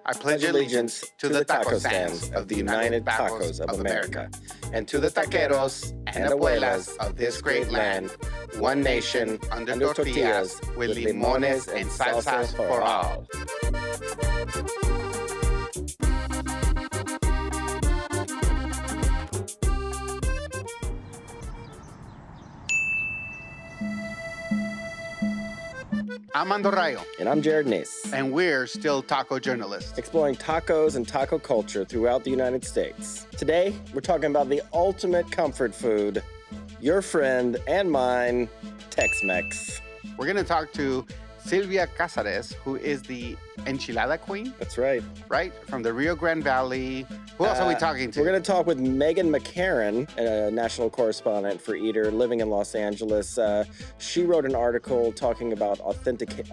I pledge allegiance to the taco stands of the United Tacos of America, and to the taqueros and abuelas of this great land, one nation, under tortillas, with limones and salsas for all. I'm Mando Rayo. And I'm Jarod, Neece. And we're still taco journalists. Exploring tacos and taco culture throughout the United States. Today, we're talking about the ultimate comfort food, your friend and mine, Tex-Mex. We're going to talk to Sylvia Casares, who is the enchilada queen. That's right. Right? From the Rio Grande Valley. Who else are we talking to? We're going to talk with Megan McCarran, a national correspondent for Eater, living in Los Angeles. She wrote an article talking about authenticity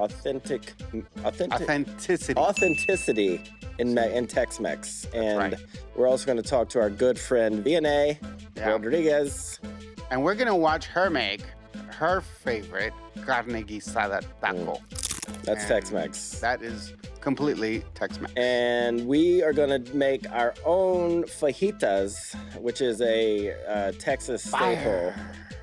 in Tex-Mex. And we're also going to talk to our good friend, Vianney Rodriguez. And we're going to watch her make her favorite carne guisada taco. That's Tex-Mex. That is completely Tex-Mex. And we are going to make our own fajitas, which is a Texas staple.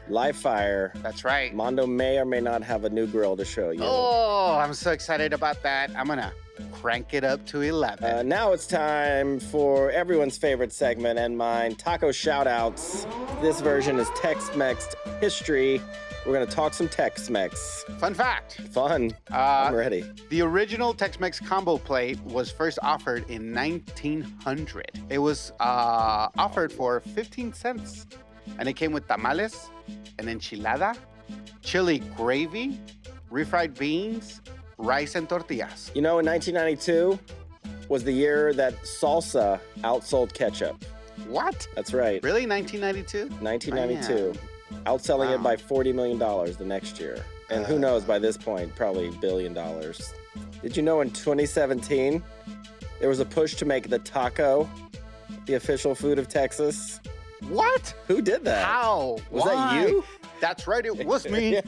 Live fire. That's right. Mando may or may not have a new grill to show you. Oh, I'm so excited about that. I'm going to crank it up to 11. Now it's time for everyone's favorite segment and mine, Taco Shoutouts. This version is Tex-Mex history. We're going to talk some Tex-Mex. Fun fact. Fun. I'm ready. The original Tex-Mex combo plate was first offered in 1900. It was offered for 15 cents. And it came with tamales, an enchilada, chili gravy, refried beans, rice, and tortillas. You know, in 1992 was the year that salsa outsold ketchup. What? That's right. Really? 1992? 1992. Man. Outselling it by $40 million the next year. And who knows, by this point, probably $1 billion. Did you know in 2017, there was a push to make the taco the official food of Texas? What? Who did that? How? Was that you? That's right, it was me.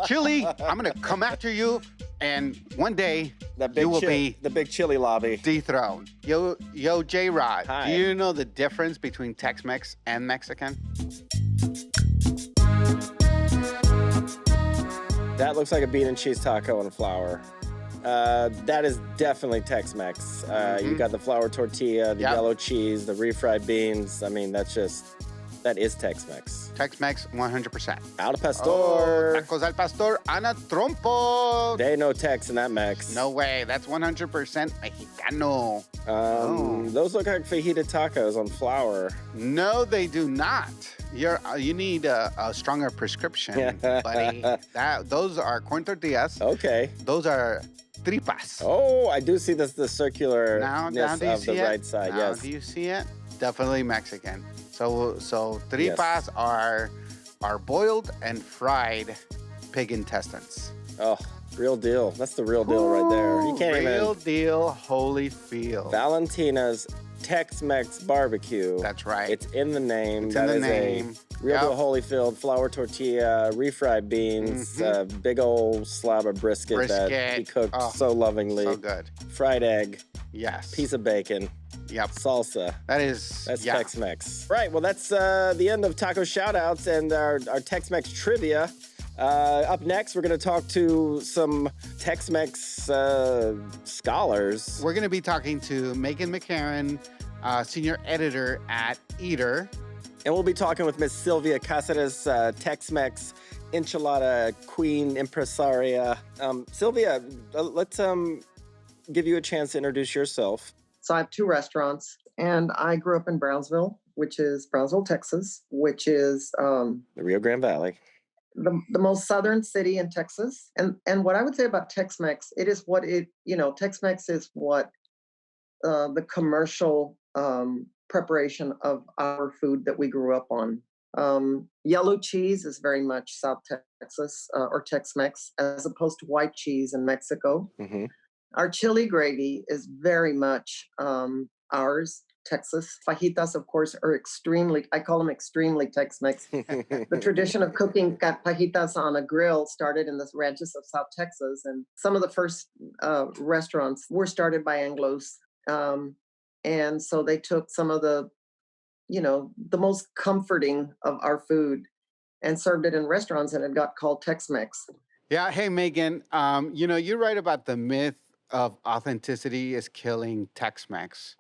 Chili, I'm going to come after you, and one day you will be the big chili lobby dethroned. Yo, Jarod, Hi. Do you know the difference between Tex-Mex and Mexican? That looks like a bean and cheese taco and flour. That is definitely Tex-Mex. You got the flour tortilla, the yellow cheese, the refried beans. I mean, that is Tex-Mex. Tex-Mex, 100%. Al pastor. Oh, tacos al pastor, Ana Trompo. They know Tex in that Mex. No way. That's 100% Mexicano. Those look like fajita tacos on flour. No, they do not. You need a stronger prescription, buddy. Those are corn tortillas. Okay. Those are tripas. Oh, I do see the circular now of the right side. Now, yes. Do you see it? Definitely Mexican. So tripas are boiled and fried pig intestines. Oh, real deal. That's the real deal right there. You can't real deal, Holyfield. Valentina's Tex-Mex barbecue. That's right. It's in the name. It's in the name. Real deal Holyfield, flour tortilla, refried beans, big old slab of brisket that he cooked so lovingly. So good. Fried egg. Yes. Piece of bacon. Yep. Salsa. That's Tex-Mex. Right, well, that's the end of Taco Shoutouts and our Tex-Mex trivia. Up next, we're going to talk to some Tex-Mex scholars. We're going to be talking to Megan McCarran, senior editor at Eater. And we'll be talking with Miss Sylvia Casares, Tex-Mex enchilada queen impresaria. Sylvia, let's give you a chance to introduce yourself. So I have two restaurants, and I grew up in Brownsville, Texas, which is the Rio Grande Valley, the most southern city in Texas. And what I would say about Tex-Mex, Tex-Mex is what the commercial preparation of our food that we grew up on. Yellow cheese is very much South Texas or Tex-Mex, as opposed to white cheese in Mexico. Mm-hmm. Our chili gravy is very much ours. Texas. Fajitas, of course, are I call them extremely Tex-Mex. The tradition of cooking fajitas on a grill started in the ranches of South Texas. And some of the first restaurants were started by Anglos. And so they took some of the most comforting of our food and served it in restaurants, and it got called Tex-Mex. Yeah. Hey, Megan, you're right about the myth of authenticity is killing Tex-Mex.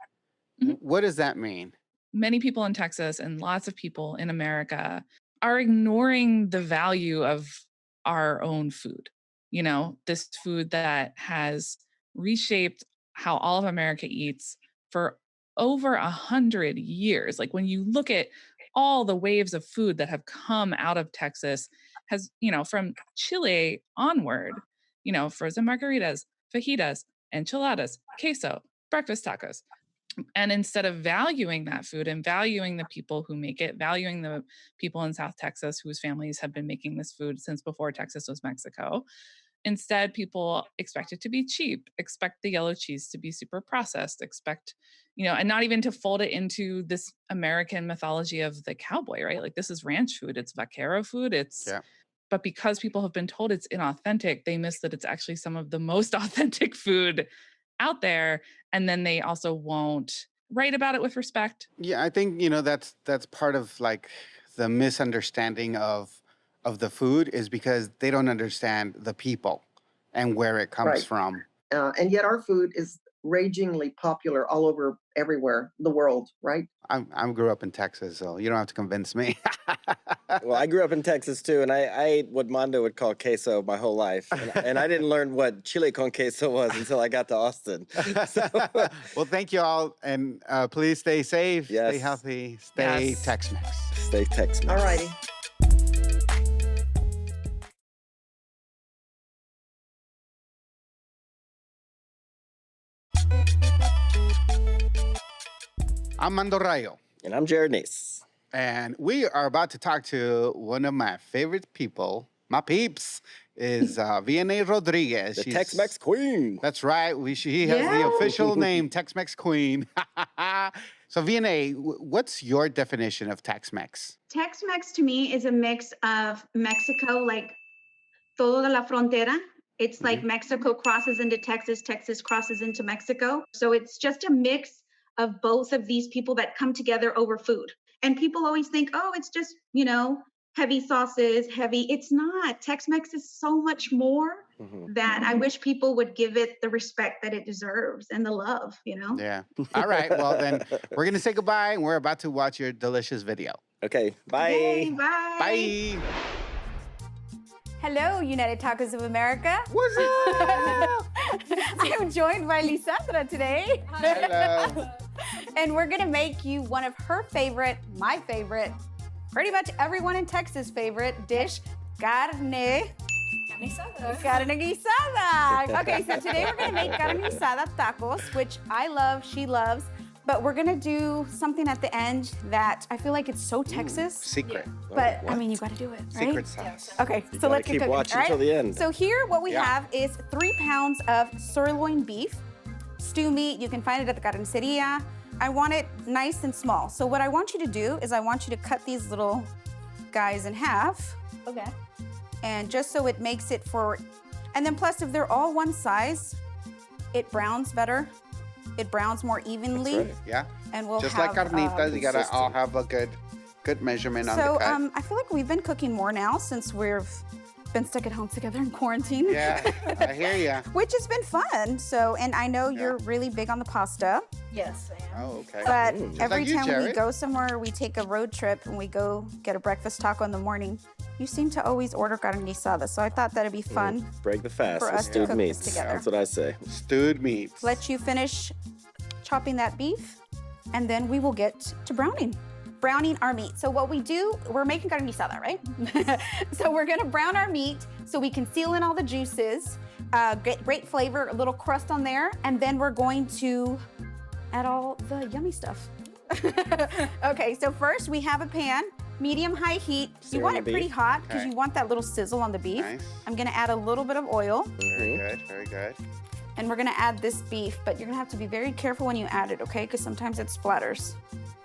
Mm-hmm. What does that mean? Many people in Texas and lots of people in America are ignoring the value of our own food. This food that has reshaped how all of America eats for over 100 years. Like when you look at all the waves of food that have come out of Texas, has, from Chile onward, frozen margaritas, fajitas, enchiladas, queso, breakfast tacos. And instead of valuing that food and valuing the people who make it, valuing the people in South Texas whose families have been making this food since before Texas was Mexico, instead people expect it to be cheap, expect the yellow cheese to be super processed, expect, and not even to fold it into this American mythology of the cowboy, right? Like this is ranch food, it's vaquero food, but because people have been told it's inauthentic, they miss that it's actually some of the most authentic food out there. And then they also won't write about it with respect. Yeah, I think, that's part of like the misunderstanding of the food is because they don't understand the people and where it comes from. And yet our food is ragingly popular all over everywhere, the world, right? I grew up in Texas, so you don't have to convince me. Well, I grew up in Texas too, and I ate what Mando would call queso my whole life. And I didn't learn what chile con queso was until I got to Austin. So. Well, thank you all, and please stay safe, stay healthy, stay Tex-Mex. Stay Tex-Mex. All righty. I'm Mando Rayo. And I'm Jarod Neece. And we are about to talk to one of my favorite people. My peeps is Vianney Rodriguez. She's Tex-Mex Queen. That's right. She has the official name, Tex-Mex Queen. So Vianney, what's your definition of Tex-Mex? Tex-Mex to me is a mix of Mexico, like toda la frontera. It's like Mexico crosses into Texas, Texas crosses into Mexico. So it's just a mix of both of these people that come together over food. And people always think, oh, it's just, heavy sauces, heavy. It's not. Tex-Mex is so much more that I wish people would give it the respect that it deserves and the love, Yeah. All right. Well, then we're going to say goodbye, and we're about to watch your delicious video. Okay. Bye. Yay, bye. Bye. Hello, United Tacos of America. What's up? I am joined by Lisandra today. Hello. And we're gonna make you one of her favorite, my favorite, pretty much everyone in Texas' favorite dish, carne guisada. Okay, so today we're gonna make carne guisada tacos, which I love, she loves. But we're gonna do something at the end that I feel like it's so Texas. Secret. But I mean, you gotta do it, right? Secret sauce. Okay, You so let's keep get cooking. watching all till the end. So here, what we have is 3 pounds of sirloin beef, stew meat. You can find it at the carniceria. I want it nice and small. So what I want you to do is I want you to cut these little guys in half. Okay. And just so it makes it and then plus if they're all one size, it browns better. It browns more evenly. That's right. Yeah. And we'll just have, like carnitas, you gotta all have a good measurement on the cut. So I feel like we've been cooking more now since we've been stuck at home together in quarantine. Yeah, I hear ya. Which has been fun. So, and I know you're really big on the pasta. Yes, I am. Oh, okay. But Just every like you, time we Jarod. go somewhere, we take a road trip and we go get a breakfast taco in the morning, you seem to always order carne guisada. So I thought that'd be fun. Break the fast For with us to stewed cook this meats. together. That's what I say. Stewed meats. Let you finish chopping that beef, and then we will get to browning our meat. So what we do, we're making carne guisada, right? So we're gonna brown our meat so we can seal in all the juices, get great flavor, a little crust on there, and then we're going to add all the yummy stuff. Okay, so first we have a pan, medium-high heat. You want it pretty hot because Okay. you want that little sizzle on the beef. Nice. I'm gonna add a little bit of oil. Very good, very good. And we're gonna add this beef, but you're gonna have to be very careful when you add it, okay? Because sometimes it splatters.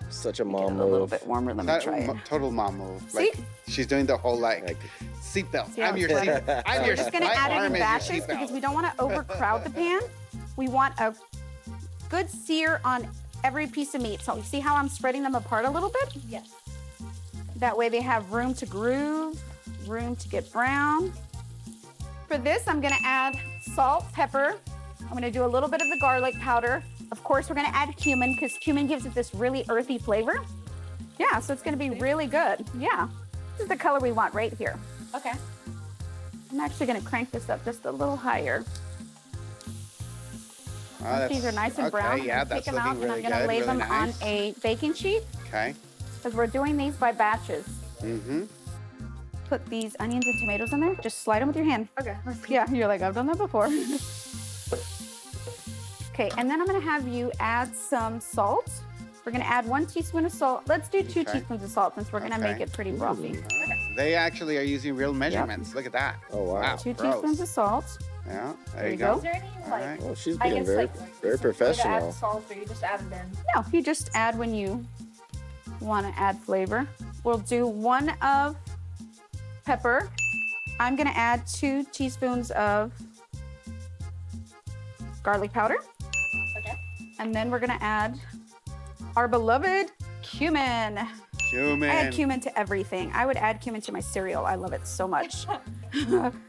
Such a Get mom it a little move. bit warmer. Let me try it. Total mom move. See? Like, she's doing the whole like seatbelt. See how I'm your it's seat. fluffy? I'm So your we're just gonna my add it arm in is your batches because seatbelt. we don't want to overcrowd the pan. We want a good sear on every piece of meat. So you see how I'm spreading them apart a little bit? Yes. That way they have room to groove, room to get brown. For this, I'm gonna add salt, pepper. I'm gonna do a little bit of the garlic powder. Of course, we're gonna add cumin because cumin gives it this really earthy flavor. Yeah, so it's gonna be really good. Yeah, this is the color we want right here. Okay. I'm actually gonna crank this up just a little higher. Oh, These are nice and okay, brown. Yeah, I'm gonna that's take them out looking and really I'm gonna good. lay Really them nice. on a baking sheet Okay. because we're doing these by batches. Mm-hmm. Put these onions and tomatoes in there. Just slide them with your hand. Okay. Yeah, you're like, I've done that before. Okay, and then I'm gonna have you add some salt. We're gonna add 1 teaspoon of salt. Let's do 2 Okay. teaspoons of salt since we're gonna make Okay. it pretty brothy. They actually are using real measurements. Look at that. Oh, wow. 2 gross. teaspoons of salt. Yeah, There there you you go. go. Is there any All like? right. Oh, she's I being guess very, like very is there to professional. add salt or you just add it in? No, you just add when you wanna add flavor. We'll do 1 of pepper. I'm gonna add 2 teaspoons of garlic powder. Okay. And then we're gonna add our beloved cumin. Cumin. I add cumin to everything. I would add cumin to my cereal. I love it so much.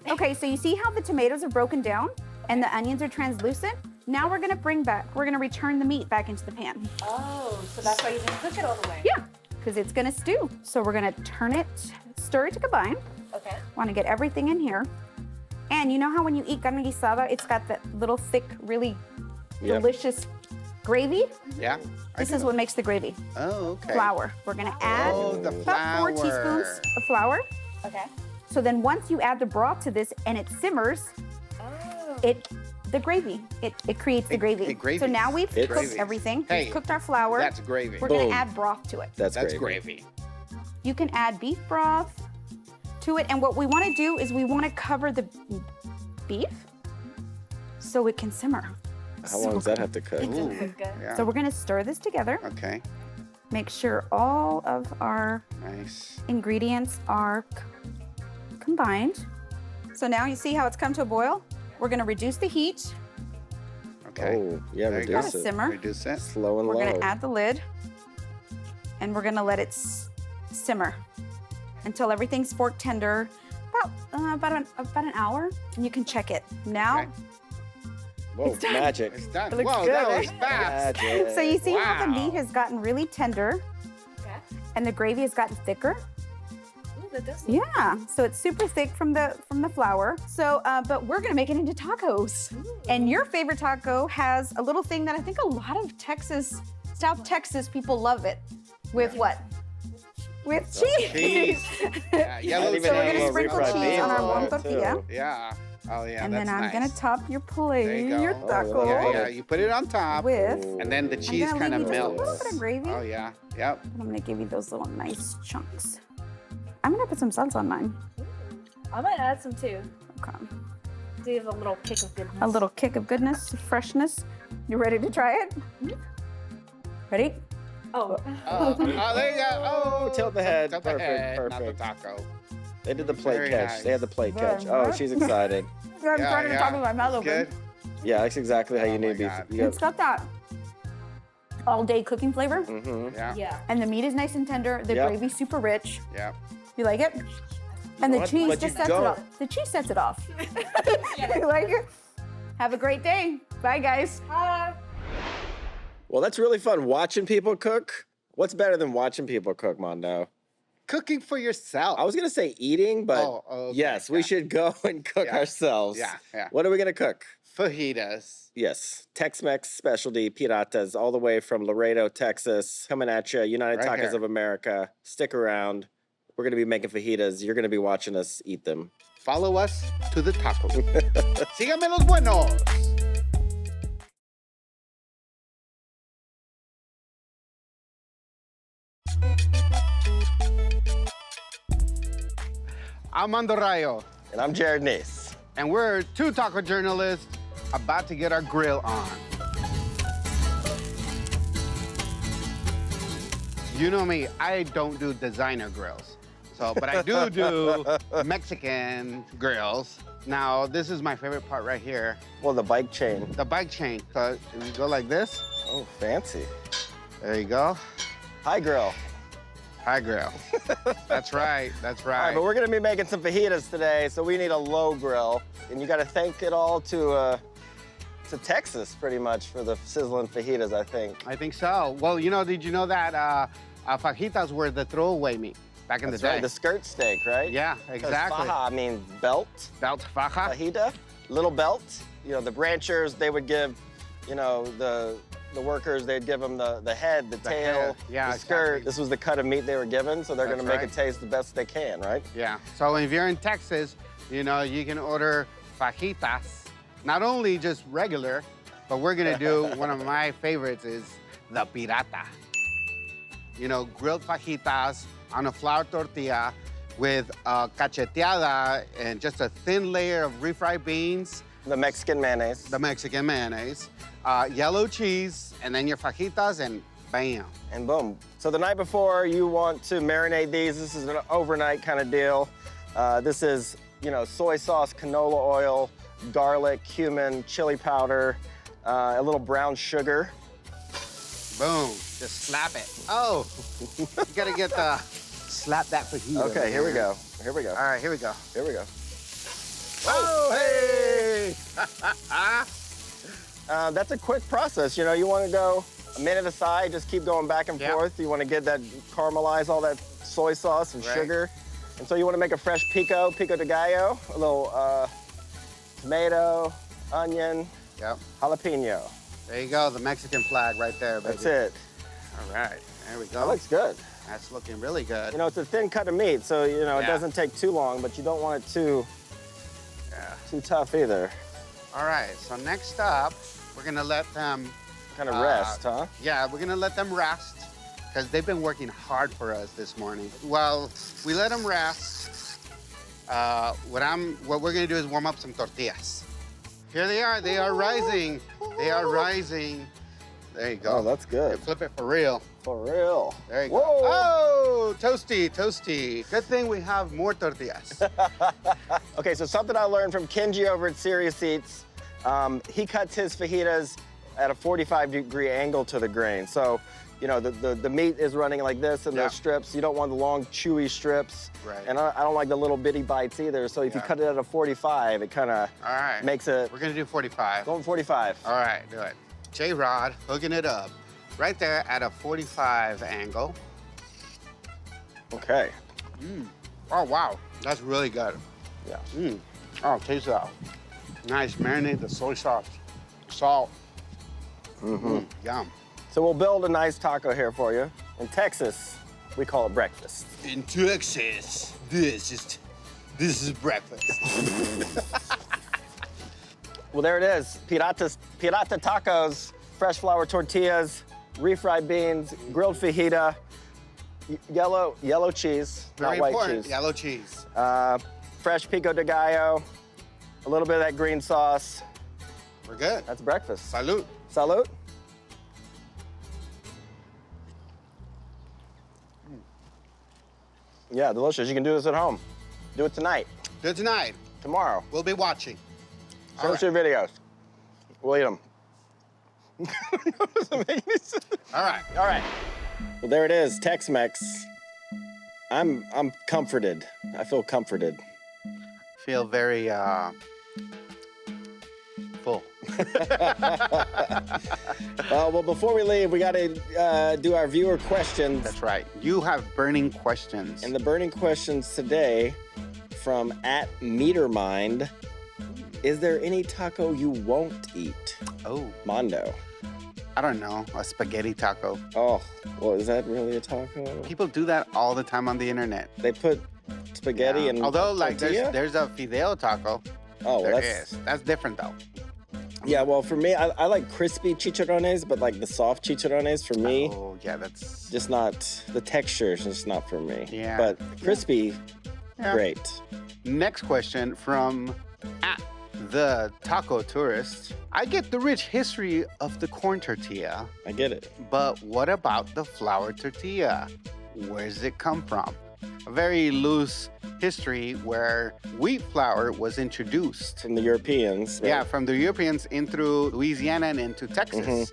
Okay, so you see how the tomatoes are broken down and the onions are translucent? Now we're gonna return the meat back into the pan. Oh, so that's why you didn't cook it all the way. Yeah, because it's gonna stew. So we're gonna turn it, stir it to combine. Okay. Wanna get everything in here. And you know how when you eat carne guisada, it's got that little thick, really Yep. delicious gravy? Yeah. This is what makes the gravy. Oh, okay. Flour. We're gonna add Oh, the about 4 teaspoons flour. of flour. Okay. So then once you add the broth to this and it simmers, Oh. the gravy, it creates the gravy. it gravies. So now we've It's- cooked Gravies. everything. Hey, We've cooked our flour. That's gravy. We're Boom. gonna add broth to it. That's That's great. gravy. You can add beef broth to it. And what we wanna do is we wanna cover the beef so it can simmer. How long does that have to cook? Ooh. Good. Yeah. So we're gonna stir this together. Okay. Make sure all of our Nice. ingredients are combined. So now you see how it's come to a boil? We're gonna reduce the heat. Okay. Oh, yeah, There you go. reduce Gotta it. simmer. Reduce it. Slow and We're low. gonna add the lid and we're gonna let it simmer until everything's fork tender, about an hour, and you can check it. Now, Okay. Whoa, It's done. magic. It's done. It looks Whoa, good, that right? was fast. Magic. so you see how the Wow. meat has gotten really tender Okay. and the gravy has gotten thicker? Ooh, that does. Yeah, so it's super thick from the flour. So, but we're gonna make it into tacos. And your favorite taco has a little thing that I think a lot of South Texas people love it. With what? With cheese. Cheese. Yeah, yellow I'd even So we're have gonna a sprinkle refried cheese beans on our on one there, tortilla. too. Yeah. Oh, yeah. And that's then I'm nice. gonna top your plate, There you go. your Oh, taco, Yeah, yeah. You put it on top, with. and then the I'm cheese gonna kind leave of you just a melts. little bit of gravy. Oh, yeah. Yep. I'm gonna give you those little nice chunks. I'm gonna put some salsa on mine. I might add some too. Okay. To give a little kick of goodness. A little kick of goodness, freshness. You ready to try it? Ready? Oh. Oh, there you go. Oh, tilt the head. Tilt the Perfect, head, not perfect. the taco. They did the plate Very catch. nice. They had the plate Very catch. Oh, nice. she's excited. I'm trying to talk with my mouth open. Good. Yeah, that's exactly how Oh you my need to God. be. It's got that all-day cooking flavor, Mm-hmm. Yeah. Yeah. and the meat is nice and tender. The Yep. gravy's super rich. Yeah. You like it? And the What? cheese But you just sets it don't. off. The cheese sets it off. You like it? Have a great day. Bye, guys. Well, that's really fun watching people cook. What's better than watching people cook, Mando? Cooking for yourself. I was gonna say eating, but Oh, okay, yes, we yeah. should go and cook Yeah. ourselves. Yeah, yeah. What are we gonna cook? Fajitas. Yes, Tex-Mex specialty piratas, all the way from Laredo, Texas, coming at you. United Right Tacos here. of America. Stick around. We're gonna be making fajitas. You're gonna be watching us eat them. Follow us to the taco. Síganme los buenos. I'm Mando Rayo, And I'm Jarod Neece. and we're two taco journalists about to get our grill on. You know me, I don't do designer grills. So, but I do Mexican grills. Now, this is my favorite part right here. Well, the bike chain. The bike chain. So you go like this. Oh, fancy. There you go. Hi, grill. Hi, grill. That's right. That's All right, right. but we're gonna be making some fajitas today, so we need a low grill. And you gotta thank it all to Texas, pretty much, for the sizzling fajitas, I think. I think so. Well, you know, did you know that fajitas were the throwaway meat back in That's the day? right, the skirt steak, right? Yeah, 'Cause exactly. Faja means belt. Belt faja. Fajita, little belt. You know, the ranchers, they would give, you know, the workers, they'd give them the head, the tail, head. Yeah, the skirt. exactly. This was the cut of meat they were given, so they're That's gonna make right. it taste the best they can, right? Yeah. So if you're in Texas, you know, you can order fajitas. Not only just regular, but we're gonna do one of my favorites is the pirata. You know, grilled fajitas on a flour tortilla with cacheteada and just a thin layer of refried beans, The Mexican mayonnaise. the Mexican mayonnaise, yellow cheese, and then your fajitas, and bam. And boom. So the night before, you want to marinate these. This is an overnight kind of deal. This is, you know, soy sauce, canola oil, garlic, cumin, chili powder, a little brown sugar. Boom. Just slap it. Oh, you gotta get the slap that fajita. Okay, here we go. Here we go. All right, here we go. Here we go. Oh, hey! That's a quick process. You know, you want to go a minute aside, just keep going back and Yep. forth. You want to get that, caramelize all that soy sauce and Right. sugar. And so you want to make a fresh pico de gallo, a little tomato, onion, Yep. jalapeno. There you go, the Mexican flag right there, baby. That's it. All right, there we That go. looks good. That's looking really good. You know, it's a thin cut of meat, so, you know, it Yeah. doesn't take too long, but you don't want it too tough either. All right, so next up, we're gonna let them, Kind of rest, huh? yeah, we're gonna let them rest because they've been working hard for us this morning. Well, we let them rest. What we're gonna do is warm up some tortillas. Here they are rising. They are rising. There you go. Oh, that's good. Flip it for real. For real. There you go. Whoa. Oh, toasty, toasty. Good thing we have more tortillas. Okay, so something I learned from Kenji over at Serious Eats, he cuts his fajitas at a 45-degree angle to the grain. So, you know, the meat is running like this in Yeah. those strips. You don't want the long, chewy strips. Right. And I don't like the little bitty bites either. So if you Yeah. cut it at a 45, it kind of All right. makes it, We're gonna do 45. going 45. All right, do it. Jarod hooking it up right there at a 45 angle. Okay. Oh, wow. That's really good. Yeah. Oh, taste that. Nice. Marinate the soy sauce, salt. Yum. So we'll build a nice taco here for you. In Texas, we call it breakfast. In Texas, this is breakfast. Well, there it is. Pirata tacos, fresh flour tortillas, refried beans, grilled fajita, yellow cheese, Very not white important. cheese. Yellow cheese. Fresh pico de gallo, a little bit of that green sauce. We're good. That's breakfast. Salud. Salud. Yeah, delicious. You can do this at home. Do it tonight, Good tonight. tomorrow. We'll be watching. Send us your videos. We'll eat them. All right. All right. Well, there it is, Tex-Mex. I'm comforted. I feel comforted. Feel very full. Well, before we leave, we got to do our viewer questions. That's right. You have burning questions. And the burning questions today from @MeterMind. Is there any taco you won't eat? Oh, Mando. I don't know. A spaghetti taco. Oh, well, is that really a taco? People do that all the time on the internet. They put spaghetti in Although, like, tortilla? there's a fideo taco. Oh, well, There that's... is. That's different, though. Yeah, well, for me, I like crispy chicharrones, but like the soft chicharrones for me, Oh, yeah, that's... just not, the texture is just not for me. Yeah. But crispy, Yeah. great. Next question from the taco tourist, I get the rich history of the corn tortilla, I get it. but what about the flour tortilla? Where does it come from? A very loose history where wheat flour was introduced. From the Europeans. Right? Yeah, from the Europeans in through Louisiana and into Texas.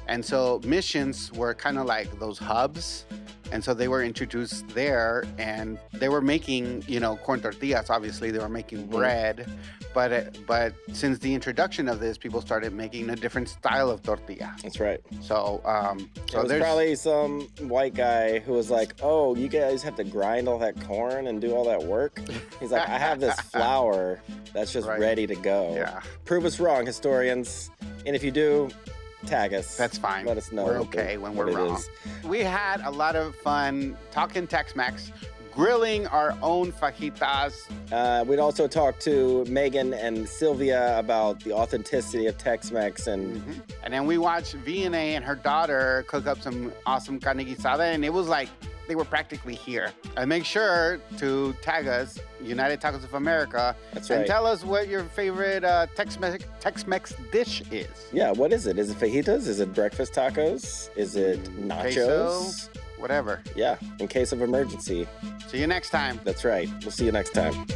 And so missions were kind of like those hubs. And so they were introduced there, and they were making, corn tortillas. Obviously, they were making bread. But since the introduction of this, people started making a different style of tortilla. That's right. So, It was probably some white guy who was like, "Oh, you guys have to grind all that corn and do all that work." He's like, "I have this flour that's just Right. ready to go." Yeah. Prove us wrong, historians. And if you do, tag us. That's fine. Let us know. We're what the- okay when what we're it wrong. is. We had a lot of fun talking Tex-Mex, grilling our own fajitas. We'd also talk to Megan and Sylvia about the authenticity of Tex-Mex and And then we watched V&A and her daughter cook up some awesome carne guisada, and it was like they were practically here. And make sure to tag us, United Tacos of America, That's and right. tell us what your favorite Tex-Mex dish is. Yeah, what is it? Is it fajitas? Is it breakfast tacos? Is it nachos? Queso, whatever. Yeah, in case of emergency. See you next time. That's right. We'll see you next time.